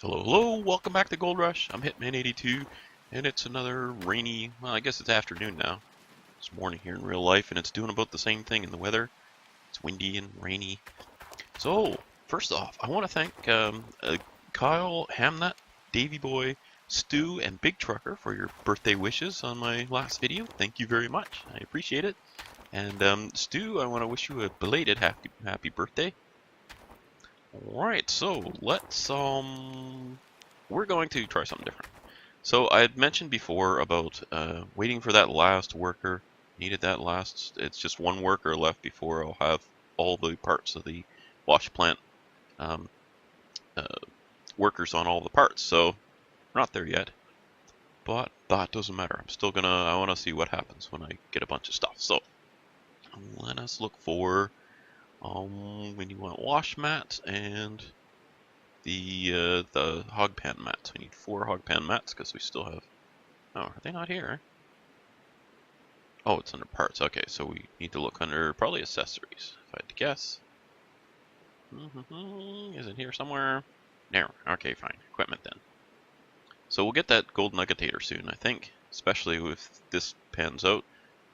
Hello, hello, welcome back to Gold Rush. I'm Hitman82, and it's another rainy, well, I guess it's afternoon now. It's morning here in real life, and it's doing about the same thing in the weather. It's windy and rainy. So, first off, I want to thank Kyle, Hamnut, Davy Boy, Stu, and Big Trucker for your birthday wishes on my last video. Thank you very much. I appreciate it. And Stu, I want to wish you a belated happy birthday. Alright, so let's we're going to try something different. So I had mentioned before about waiting for that last worker. Needed that last, it's just one worker left before I'll have all the parts of the wash plant workers on all the parts. So we're not there yet, but that doesn't matter. I'm still I want to see what happens when I get a bunch of stuff. So let us look for when you want wash mats and the hog pan mats. We need 4 hog pan mats because we still have. Oh, are they not here? Oh, it's under parts. Okay, so we need to look under probably accessories, if I had to guess. Is it here somewhere? No. Okay, fine. Equipment then. So we'll get that gold nuggetator soon, I think, especially if this pans out.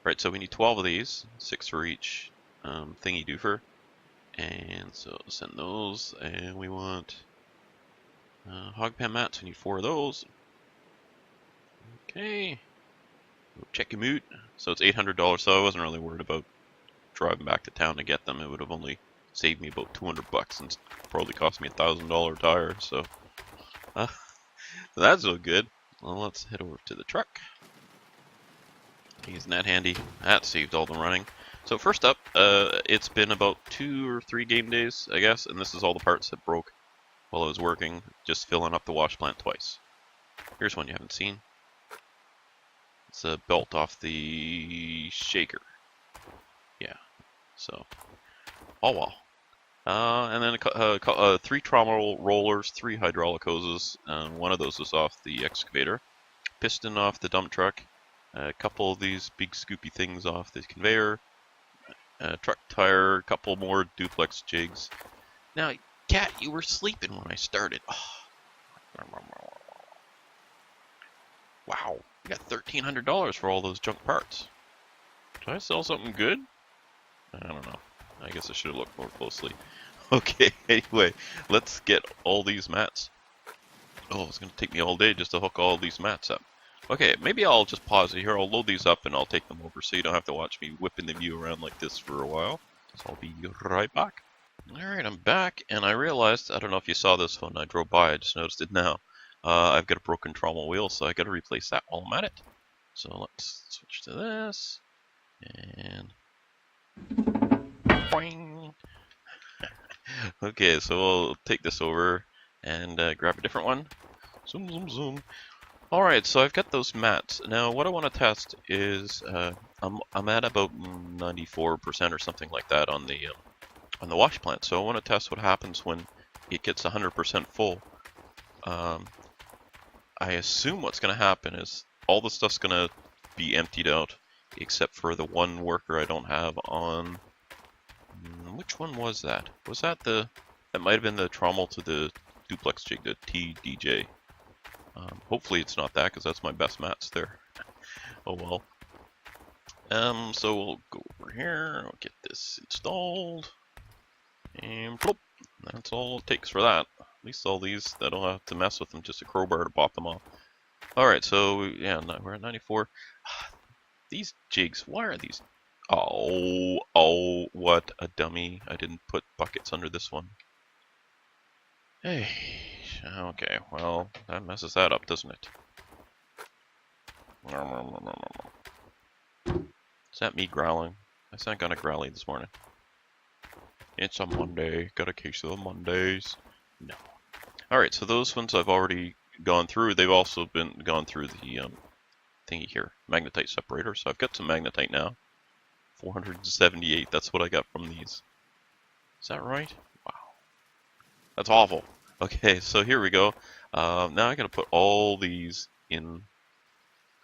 Right, so we need 12 of these, 6 for each thingy doofer. And so send those, and we want hog pan mats. We need 4 of those. Okay, we'll check them out. So it's $800. So I wasn't really worried about driving back to town to get them. It would have only saved me about $200 and probably cost me $1,000 tire. So that's so good. Well, let's head over to the truck. Isn't that handy? That saved all the running. So first up, it's been about 2 or 3 game days, I guess, and this is all the parts that broke while I was working, just filling up the wash plant twice. Here's one you haven't seen. It's a belt off the shaker. Yeah, so, oh well. And then 3 trommel rollers, 3 hydraulic hoses, one of those was off the excavator, piston off the dump truck, a couple of these big scoopy things off the conveyor, truck tire, a couple more duplex jigs. Now, Cat, you were sleeping when I started. Oh. Wow, you got $1,300 for all those junk parts. Did I sell something good? I don't know. I guess I should have looked more closely. Okay, anyway, let's get all these mats. Oh, it's going to take me all day just to hook all these mats up. Okay, maybe I'll just pause it here. I'll load these up and I'll take them over so you don't have to watch me whipping the view around like this for a while. So I'll be right back. Alright, I'm back, and I realized, I don't know if you saw this when I drove by, I just noticed it now. I've got a broken trommel wheel, so I got to replace that while I'm at it. So let's switch to this, and boing. Okay, so we'll take this over and grab a different one. Zoom, zoom, zoom. Alright, so I've got those mats. Now, what I want to test is, I'm at about 94% or something like that on the wash plant. So I want to test what happens when it gets 100% full. I assume what's going to happen is all the stuff's going to be emptied out, except for the one worker I don't have on. Which one was that? Was that that might have been the trommel to the duplex jig, the TDJ. Hopefully it's not that, because that's my best mats there. Oh well. So we'll go over here, we'll get this installed, and plop. That's all it takes for that. At least all these, I don't have to mess with them, just a crowbar to pop them off. Alright, so yeah, we're at 94. These jigs, why are these? Oh, what a dummy. I didn't put buckets under this one. Hey, okay, well, that messes that up, doesn't it? Is that me growling? I sound kinda growly this morning. It's a Monday, got a case of the Mondays. No. Alright, so those ones I've already gone through. They've also been gone through the thingy here, magnetite separator. So I've got some magnetite now. 478, that's what I got from these. Is that right? Wow. That's awful. Okay, so here we go. Now I gotta put all these in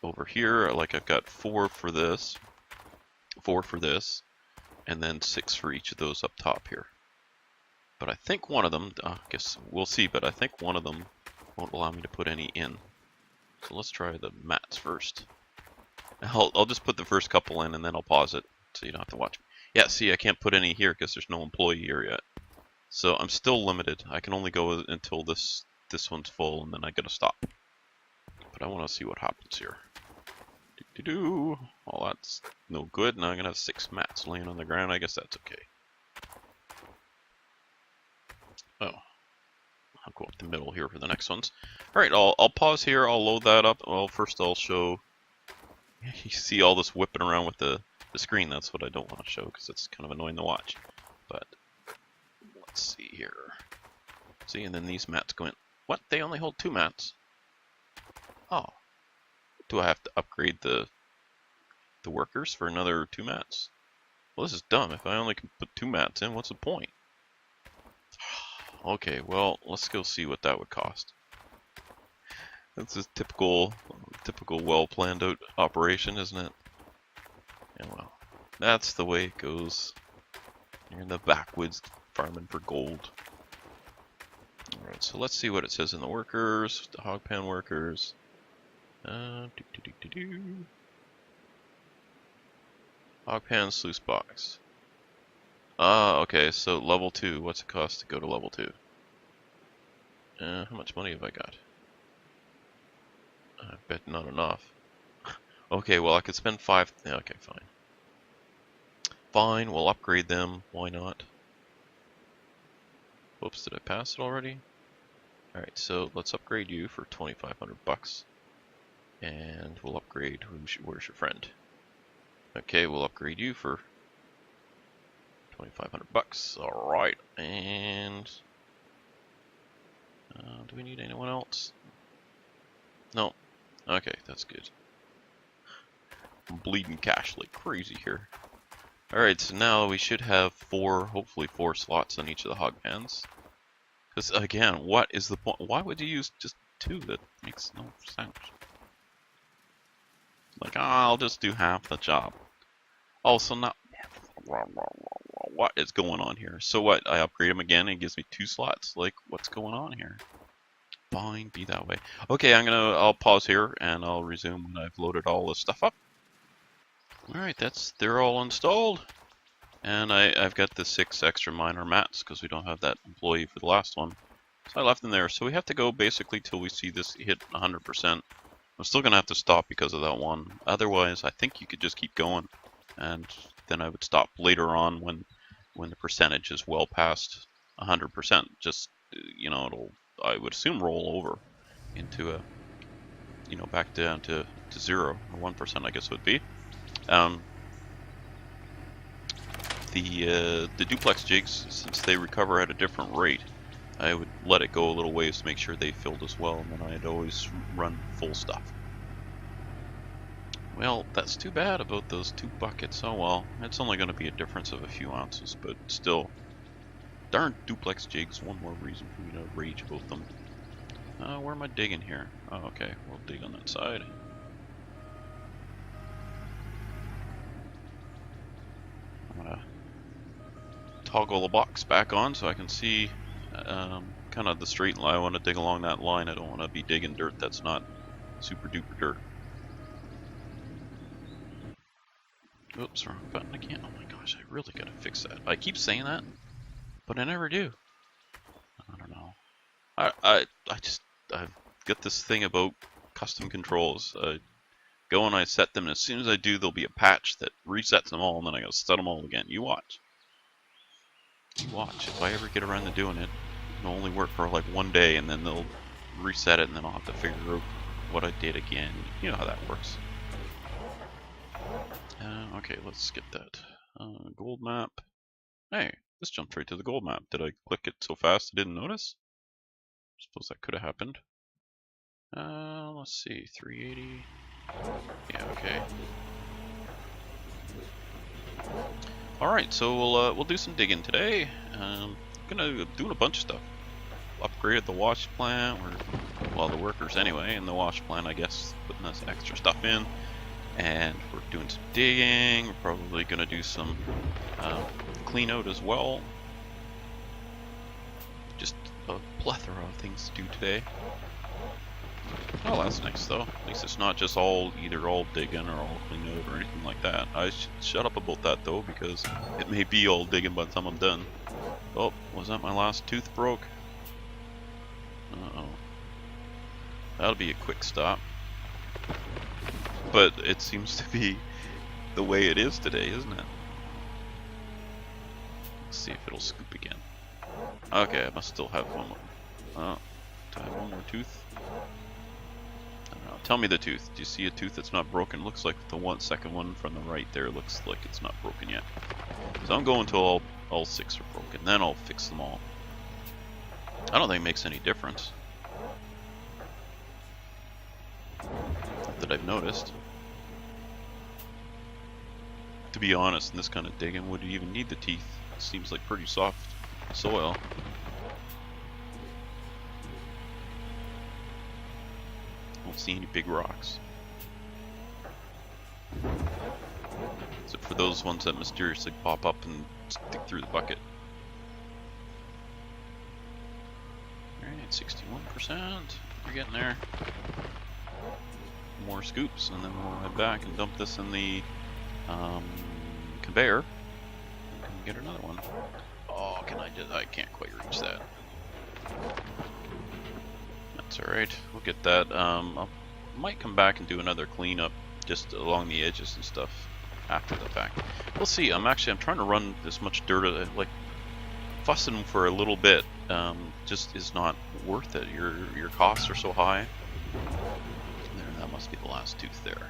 over here. Like I've got 4 for this, 4 for this, and then 6 for each of those up top here. But I think one of them, I guess we'll see, but I think one of them won't allow me to put any in. So let's try the mats first. I'll just put the first couple in and then I'll pause it so you don't have to watch. Yeah, see, I can't put any here because there's no employee here yet. So I'm still limited. I can only go until this one's full and then I gotta stop. But I want to see what happens here. Well, that's no good. Now I'm gonna have 6 mats laying on the ground. I guess that's okay. Oh, I'll go up the middle here for the next ones. All right, I'll pause here. I'll load that up. Well, first I'll show. You see all this whipping around with the screen. That's what I don't want to show because it's kind of annoying to watch. But let's see here. See, and then these mats go in. What? They only hold 2 mats. Oh. Do I have to upgrade the workers for another 2 mats? Well, this is dumb. If I only can put 2 mats in, what's the point? Okay, well, let's go see what that would cost. That's a typical well-planned out operation, isn't it? Yeah, well, that's the way it goes. You're in the backwoods farming for gold. Alright, so let's see what it says in the workers, the hog pan workers. Hog pan sluice box. Ah, okay, so level 2. What's it cost to go to level 2? How much money have I got? I bet not enough. Okay, well I could spend 5. Yeah, okay, fine. Fine, we'll upgrade them. Why not? Whoops, did I pass it already? Alright, so let's upgrade you for 2,500 bucks. And we'll upgrade, where's your friend? Okay, we'll upgrade you for 2,500 bucks. Alright, and do we need anyone else? No. Okay, that's good. I'm bleeding cash like crazy here. Alright, so now we should have hopefully 4 slots on each of the hog pans. Because again, what is the point? Why would you use just 2? That makes no sense. Like, oh, I'll just do half the job. Also, not. What is going on here? So what? I upgrade him again and it gives me 2 slots? Like, what's going on here? Fine, be that way. Okay, I'll pause here and I'll resume when I've loaded all this stuff up. Alright, they're all installed. And I've got the 6 extra minor mats because we don't have that employee for the last one. So I left them there. So we have to go basically till we see this hit 100%. I'm still going to have to stop because of that one. Otherwise, I think you could just keep going. And then I would stop later on when the percentage is well past 100%. Just, you know, it'll, I would assume, roll over into a, you know, back down to 0 or 1%, I guess it would be. The duplex jigs, since they recover at a different rate, I would let it go a little ways to make sure they filled as well, and then I'd always run full stuff. Well, that's too bad about those 2 buckets. Oh well, it's only going to be a difference of a few ounces, but still. Darn duplex jigs, one more reason for me to rage about them. Where am I digging here? Oh, okay, we'll dig on that side. I'm gonna toggle the box back on so I can see kind of the straight line. I want to dig along that line. I don't want to be digging dirt that's not super duper dirt. Oops, wrong button again. Oh my gosh, I really gotta fix that. I keep saying that, but I never do. I don't know. I've got this thing about custom controls. I go and I set them, and as soon as I do, there'll be a patch that resets them all, and then I gotta set them all again. You watch. You watch. If I ever get around to doing it, it'll only work for like 1 day, and then they'll reset it, and then I'll have to figure out what I did again. You know how that works. Okay, let's skip that. Gold map. Hey, this jumped right to the gold map. Did I click it so fast I didn't notice? Suppose that could have happened. Let's see, 380. Yeah, okay. All right, so we'll do some digging today. Gonna doing a bunch of stuff. Upgraded the wash plant, well, the workers anyway, and the wash plant, I guess, putting this extra stuff in. And we're doing some digging. We're probably gonna do some clean out as well. Just a plethora of things to do today. Oh, that's nice though. At least it's not just either all digging or all clean out or anything like that. I should shut up about that though, because it may be all digging by the time I'm done. Oh, was that my last tooth broke? Uh-oh. That'll be a quick stop. But it seems to be the way it is today, isn't it? Let's see if it'll scoop again. Okay, I must still have one more. Oh, do I have one more tooth? I don't know. Tell me the tooth. Do you see a tooth that's not broken? Looks like the second one from the right there looks like it's not broken yet. So I'm going until all 6 are broken. Then I'll fix them all. I don't think it makes any difference. Not that I've noticed. To be honest, in this kind of digging, would you even need the teeth? It seems like pretty soft soil. Don't see any big rocks. Except for those ones that mysteriously pop up and stick through the bucket. Alright, 61%. We're getting there. More scoops, and then we'll head back and dump this in the conveyor. And get another one. Oh, I can't quite reach that. That's alright. We'll get that. I might come back and do another cleanup just along the edges and stuff after the fact. We'll see. I'm trying to run as much dirt, like fussing for a little bit just is not worth it. Your costs are so high. There, that must be the last tooth there.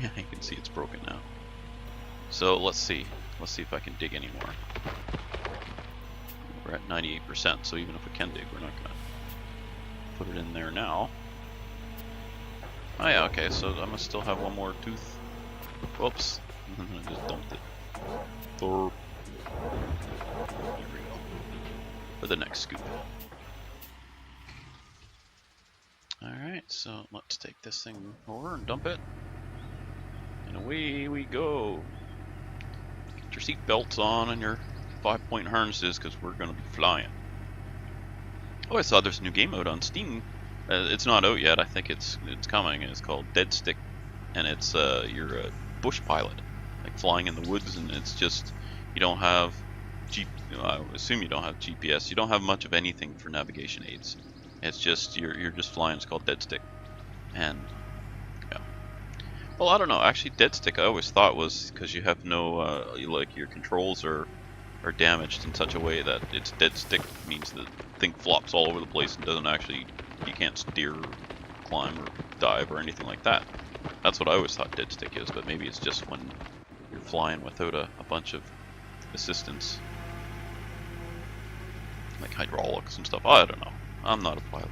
Yeah, you can see it's broken now. So let's see. Let's see if I can dig any more. We're at 98%, so even if we can dig, we're not gonna put it in there now. Oh yeah, okay, so I must still have one more tooth. Whoops. I just dumped it. There we go. For the next scoop. Alright, so let's take this thing over and dump it. And away we go. Get your seat belts on and your 5-point harnesses, because we're going to be flying. Oh, I saw there's a new game out on Steam. It's not out yet. I think it's coming. It's called Dead Stick, and it's you're a bush pilot, like flying in the woods, and it's just you don't have I assume you don't have GPS. You don't have much of anything for navigation aids. It's just you're just flying. It's called Dead Stick, and yeah. Well, I don't know. Actually, Dead Stick I always thought was because you have no like your controls are damaged in such a way that it's dead stick means the thing flops all over the place and doesn't actually, you can't steer, or climb, or dive, or anything like that. That's what I always thought dead stick is, but maybe it's just when you're flying without a bunch of assistance, like hydraulics and stuff. I don't know. I'm not a pilot.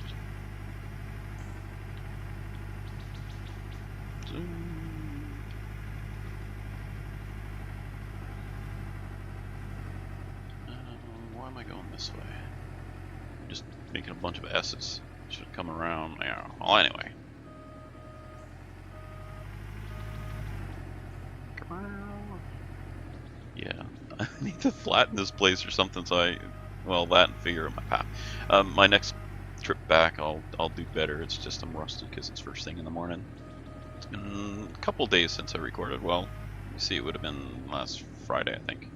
Why am I going this way? I'm just making a bunch of S's. Should come around. Yeah. Well, anyway. Come on. Yeah. I need to flatten this place or something. So well, that and figure out my path. My next trip back, I'll do better. It's just I'm rusted because it's first thing in the morning. It's been a couple days since I recorded. Well, let me see. It would have been last Friday, I think.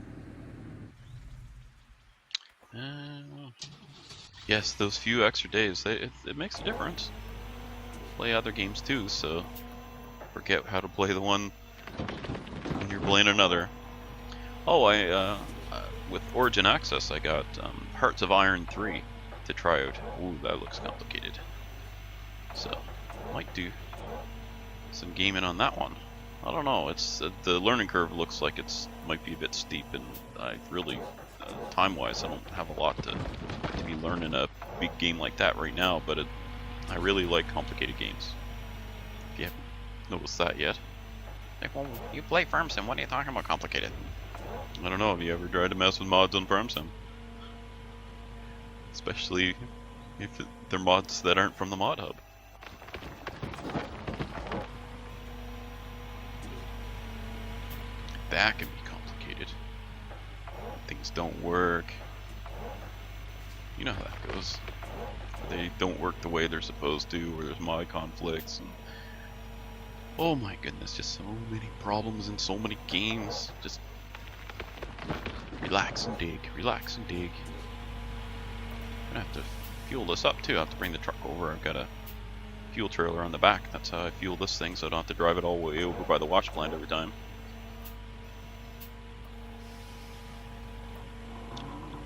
Yes, those few extra days, it makes a difference. Play other games too, so forget how to play the one when you're playing another. Oh, with Origin Access, I got Hearts of Iron 3 to try out. Ooh, that looks complicated. So, might do some gaming on that one. I don't know. It's the learning curve looks like might be a bit steep, and I really. Time-wise, I don't have a lot to be learning a big game like that right now, but I really like complicated games. If you haven't noticed that yet. Like, well, you play FarmSim, what are you talking about complicated? I don't know, have you ever tried to mess with mods on FarmSim? Especially if they're mods that aren't from the mod hub. That can be complicated. Things don't work. You know how that goes. They don't work the way they're supposed to, or there's mod conflicts, and oh my goodness, just so many problems in so many games. Just relax and dig, relax and dig. I'm gonna have to fuel this up too. I have to bring the truck over. I've got a fuel trailer on the back. That's how I fuel this thing, so I don't have to drive it all the way over by the wash plant every time.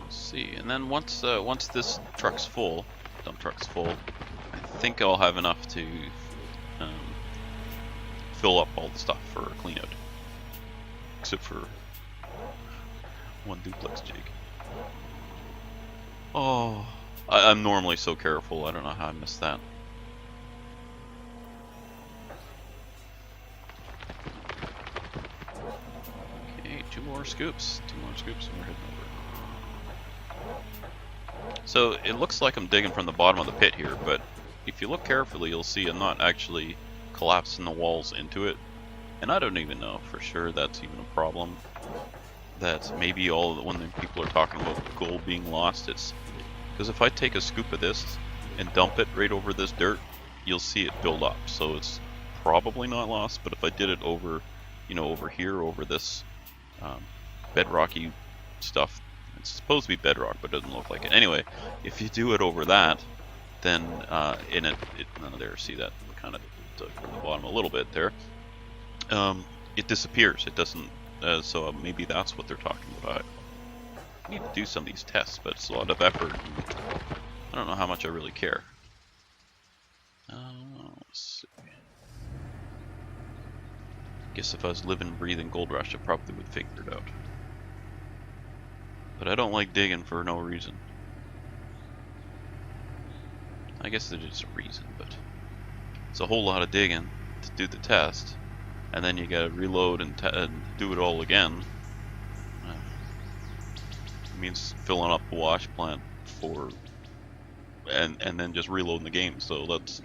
Let's see, and then once this truck's full, dump truck's full, I think I'll have enough to fill up all the stuff for a clean out. Except for one duplex jig. Oh, I'm normally so careful. I don't know how I missed that. Okay, two more scoops, and we're heading over. So it looks like I'm digging from the bottom of the pit here, but if you look carefully, you'll see I'm not actually collapsing the walls into it. And I don't even know for sure that's even a problem. That maybe when people are talking about gold being lost, it's because if I take a scoop of this and dump it right over this dirt, you'll see it build up. So it's probably not lost. But if I did it over, over here, over this bedrocky stuff, it's supposed to be bedrock, but it doesn't look like it. Anyway, if you do it over that, then there, see that kind of dug from the bottom a little bit there. It disappears. It doesn't. So maybe that's what they're talking about. I need to do some of these tests, but it's a lot of effort. I don't know how much I really care. Let's see. Guess if I was living, breathing Gold Rush, I probably would figure it out. But I don't like digging for no reason. I guess there is a reason, but it's a whole lot of digging to do the test, and then you gotta reload and do it all again. It means filling up the wash plant and then just reloading the game. So that's,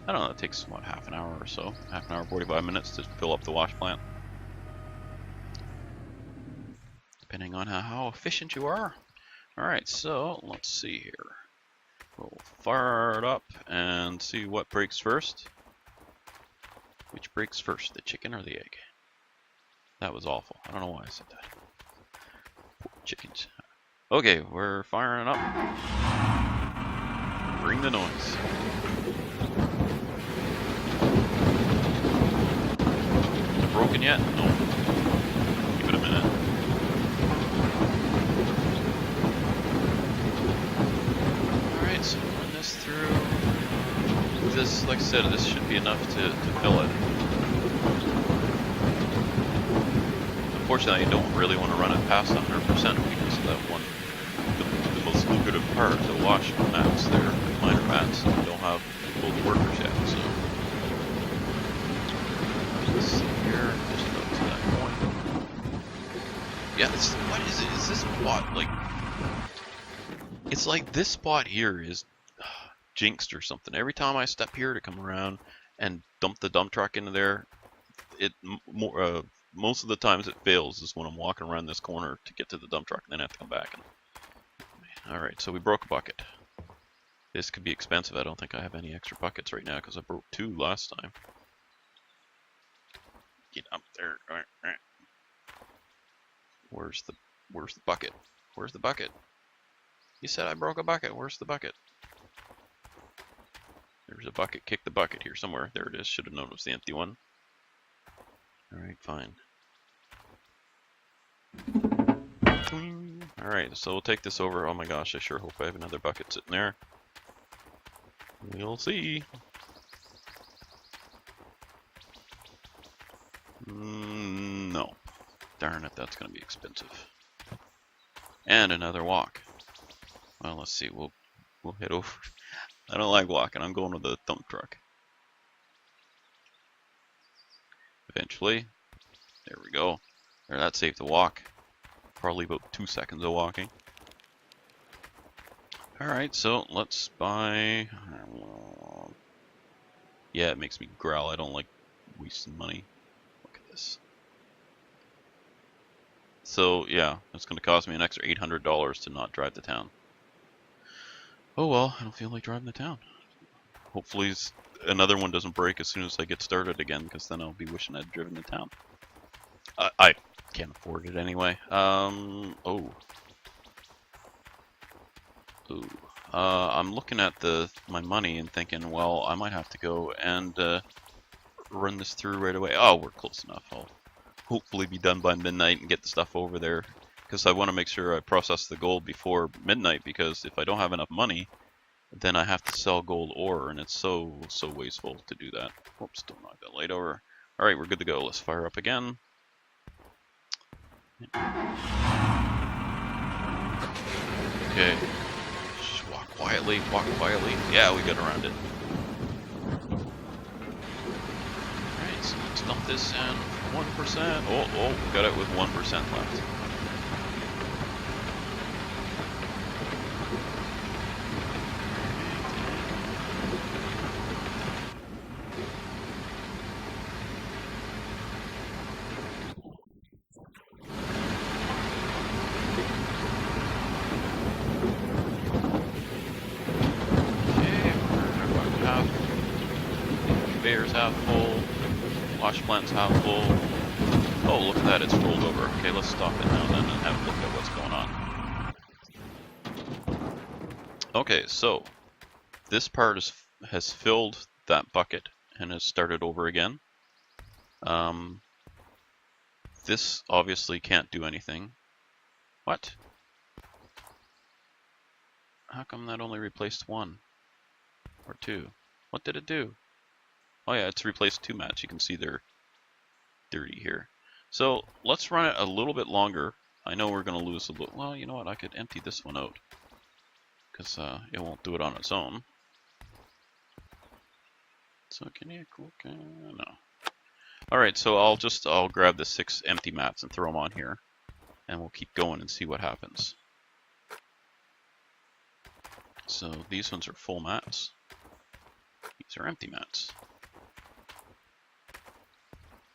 I don't know, it takes what, half an hour or so, half an hour, 45 minutes to fill up the wash plant, depending on how efficient you are. All right, so let's see here. We'll fire it up and see what breaks first. Which breaks first, the chicken or the egg? That was awful. I don't know why I said that. Poor chickens. Okay, we're firing up. Bring the noise. Is it broken yet? No. Give it a minute. Alright, so run this through. This, like I said, this should be enough to fill it. Unfortunately, I don't really want to run it past 100% because of that one, the most lucrative part, the wash mats there, the minor mats, don't have all the workers yet, so. Let's see here, just go to that point. Yeah, what is it? Is this spot, like, it's like this spot here is jinxed or something. Every time I step here to come around and dump the dump truck into there, most of the times it fails is when I'm walking around this corner to get to the dump truck and then I have to come back. Alright, so we broke a bucket. This could be expensive. I don't think I have any extra buckets right now because I broke 2 last time. Get up there. Alright. Where's the bucket? Where's the bucket? You said I broke a bucket. Where's the bucket? There's a bucket. Kick the bucket here somewhere. There it is. Should have known it was the empty one. Alright, fine. Alright, so we'll take this over. Oh my gosh, I sure hope I have another bucket sitting there. We'll see. No. Darn it, that's going to be expensive. And another walk. Well, let's see. We'll head over. I don't like walking. I'm going with the dump truck. Eventually. There we go. There, that saved the walk. Probably about 2 seconds of walking. Alright, so let's buy... Yeah, it makes me growl. I don't like wasting money. Look at this. So, yeah, it's going to cost me an extra $800 to not drive to town. Oh well, I don't feel like driving to town. Hopefully another one doesn't break as soon as I get started again, because then I'll be wishing I'd driven to town. I can't afford it anyway. I'm looking at my money and thinking, well, I might have to go and run this through right away. Oh, we're close enough. I'll hopefully be done by midnight and get the stuff over there, because I want to make sure I process the gold before midnight, because if I don't have enough money, then I have to sell gold ore, and it's so wasteful to do that. Whoops, don't knock that light over. Alright, we're good to go. Let's fire up again. Okay. Just walk quietly, walk quietly. Yeah, we got around it. Alright, so let's dump this in 1%. Oh, we got it with 1% left. Conveyor's half full, wash plant's half full. Oh, look at that, it's rolled over. Okay, let's stop it now then and have a look at what's going on. Okay, so this part has filled that bucket and has started over again. This obviously can't do anything. What? How come that only replaced 1? Or 2? What did it do? Oh yeah, it's replaced 2 mats. You can see they're dirty here. So let's run it a little bit longer. I know we're going to lose a little. Well, you know what? I could empty this one out, because it won't do it on its own. So can you click? No. Alright, so I'll grab the 6 empty mats and throw them on here, and we'll keep going and see what happens. So these ones are full mats. These are empty mats.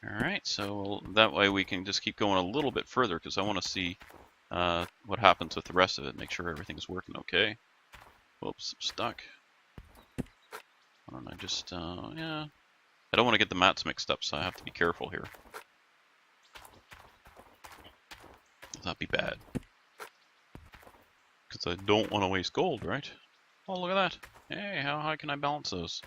Alright, so that way we can just keep going a little bit further, because I want to see what happens with the rest of it, make sure everything's working okay. Whoops, I'm stuck. Why don't I just, yeah. I don't want to get the mats mixed up, so I have to be careful here. That'd be bad. Because I don't want to waste gold, right? Oh, look at that. Hey, how high can I balance those?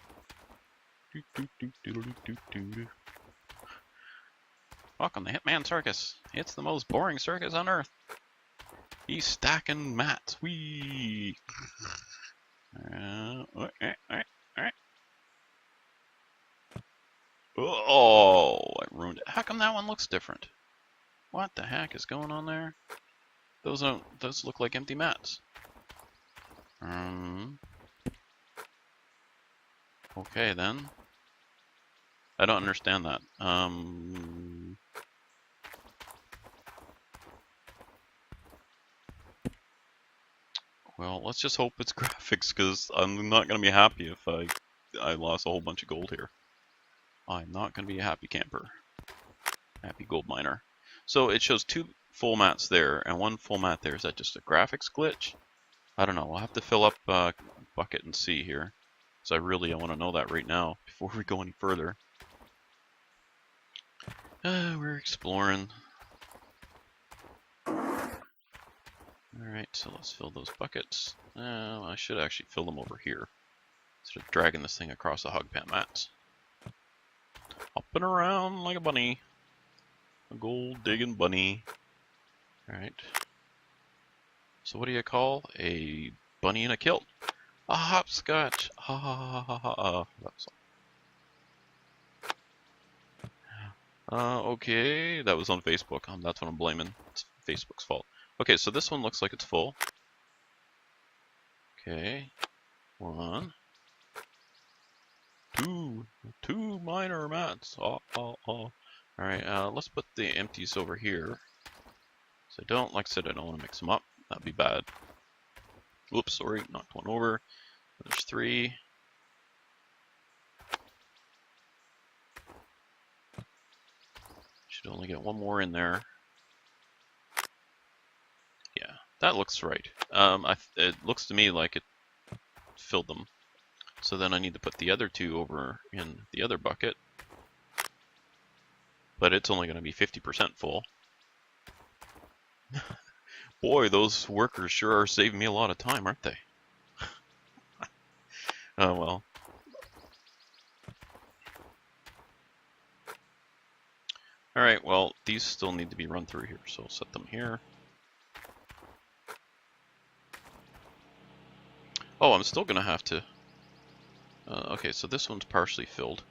Welcome to Hitman Circus. It's the most boring circus on Earth. He's stacking mats. Whee! Alright. Oh, I ruined it. How come that one looks different? What the heck is going on there? Those look like empty mats. Okay then. I don't understand that. Well, let's just hope it's graphics, because I'm not going to be happy if I lost a whole bunch of gold here. I'm not going to be a happy camper. Happy gold miner. So it shows 2 full mats there and 1 full mat there. Is that just a graphics glitch? I don't know. We'll have to fill up a bucket and see here. So I want to know that right now before we go any further. We're exploring. Alright, so let's fill those buckets. I should actually fill them over here, instead of dragging this thing across the hog pan mats. Hopping around like a bunny. A gold digging bunny. Alright. So what do you call a bunny in a kilt? A hopscotch! Ha ha ha ha ha ha. That's all. Okay, that was on Facebook. That's what I'm blaming. It's Facebook's fault. Okay, so this one looks like it's full. Okay. 1. 2 minor mats. Alright, let's put the empties over here. So like I said, I don't want to mix them up. That'd be bad. Whoops, sorry, knocked one over. There's 3. Should only get 1 more in there. Yeah, that looks right. It looks to me like filled them. So then I need to put the other 2 over in the other bucket. But it's only going to be 50% full. Boy, those workers sure are saving me a lot of time, aren't they? Oh well. Alright, well, these still need to be run through here, so I'll set them here. Oh, I'm still going to have to... okay, so this one's partially filled.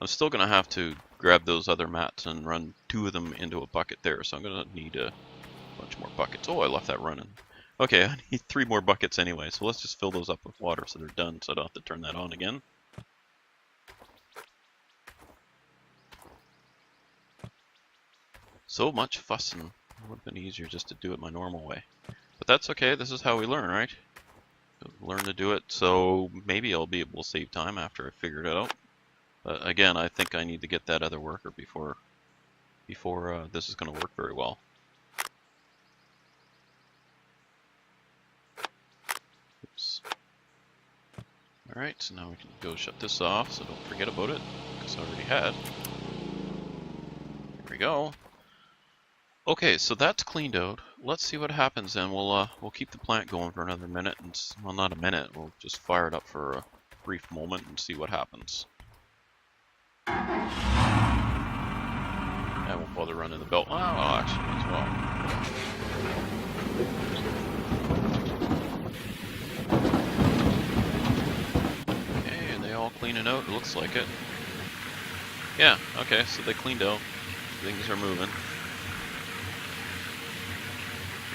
I'm still going to have to grab those other mats and run 2 of them into a bucket there, so I'm going to need a bunch more buckets. Oh, I left that running. Okay, I need 3 more buckets anyway, so let's just fill those up with water so they're done, so I don't have to turn that on again. So much fussing. It would have been easier just to do it my normal way. But that's okay, this is how we learn, right? Learn to do it, so maybe I'll be able to save time after I figure it out. But again, I think I need to get that other worker before this is going to work very well. Oops. Alright, so now we can go shut this off, so don't forget about it, because I already had. Here we go. Okay, so that's cleaned out. Let's see what happens then. We'll keep the plant going for another minute, and well, not a minute. We'll just fire it up for a brief moment and see what happens. I won't bother running the belt. Oh, well, actually, as well. Okay, are they all cleaning out? It looks like it. Yeah. Okay, so they cleaned out. Things are moving.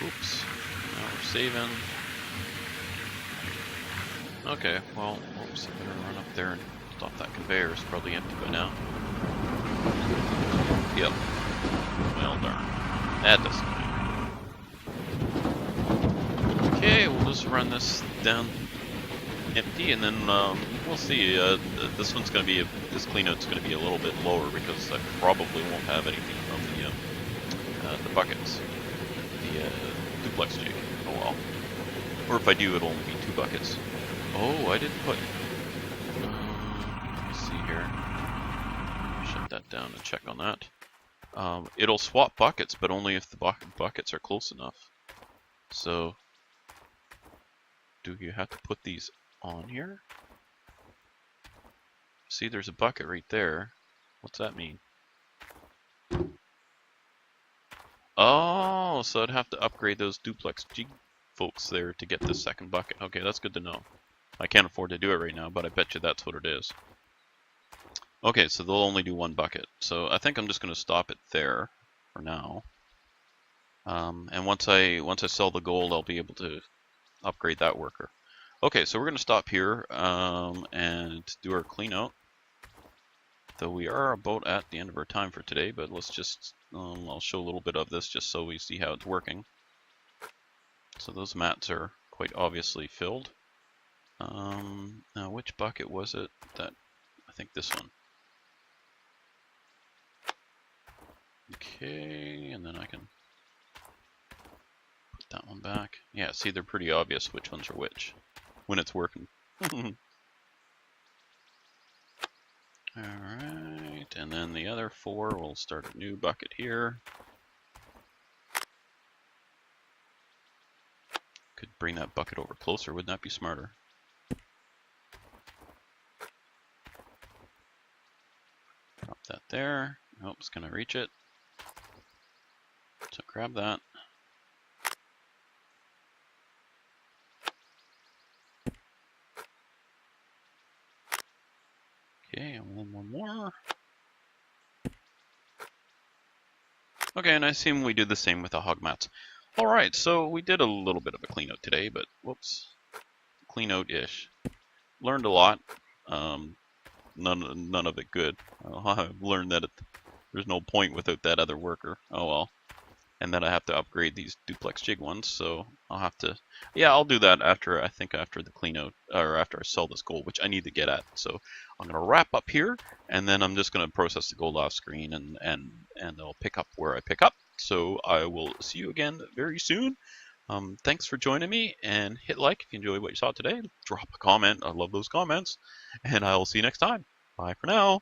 Oops. Now we're saving. Okay, well, oops, I better run up there and stop that conveyor. It's probably empty by now. Yep. Well, darn. That doesn't matter. Okay, we'll just run this down empty, and then we'll see. This one's going to be, this cleanout's going to be a little bit lower because I probably won't have anything from the buckets. The duplex jig. Oh well. Or if I do, it'll only be 2 buckets. Oh, I didn't put... let's see here. Shut that down and check on that. It'll swap buckets, but only if the buckets are close enough. So, do you have to put these on here? See, there's a bucket right there. What's that mean? Oh, so I'd have to upgrade those duplex jig folks there to get the second bucket. Okay, that's good to know. I can't afford to do it right now, but I bet you that's what it is. Okay, so they'll only do 1 bucket. So I think I'm just going to stop it there for now. And once I sell the gold, I'll be able to upgrade that worker. Okay, so we're going to stop here and do our clean out. Though we are about at the end of our time for today, but let's just, I'll show a little bit of this just so we see how it's working. So those mats are quite obviously filled. Now which bucket was it? That, I think this one. Okay, and then I can put that one back. Yeah, see, they're pretty obvious which ones are which when it's working. Alright, and then the other 4, we'll start a new bucket here. Could bring that bucket over closer, wouldn't that be smarter? Drop that there. Nope, it's gonna reach it. So grab that. Okay, and one more. Okay, and I assume we do the same with the hog mats. Alright, so we did a little bit of a clean out today, but whoops. Clean out-ish. Learned a lot. None of it good. I've learned that there's no point without that other worker. Oh well. And then I have to upgrade these duplex jig ones, so I'll have to... Yeah, I'll do that after, I think after the clean out, or after I sell this gold, which I need to get at. So I'm going to wrap up here, and then I'm just going to process the gold off screen, and I'll pick up where I pick up. So I will see you again very soon Thanks for joining me, and hit like if you enjoyed what you saw today. Drop a comment. I love those comments. And I will see you next time. Bye for now.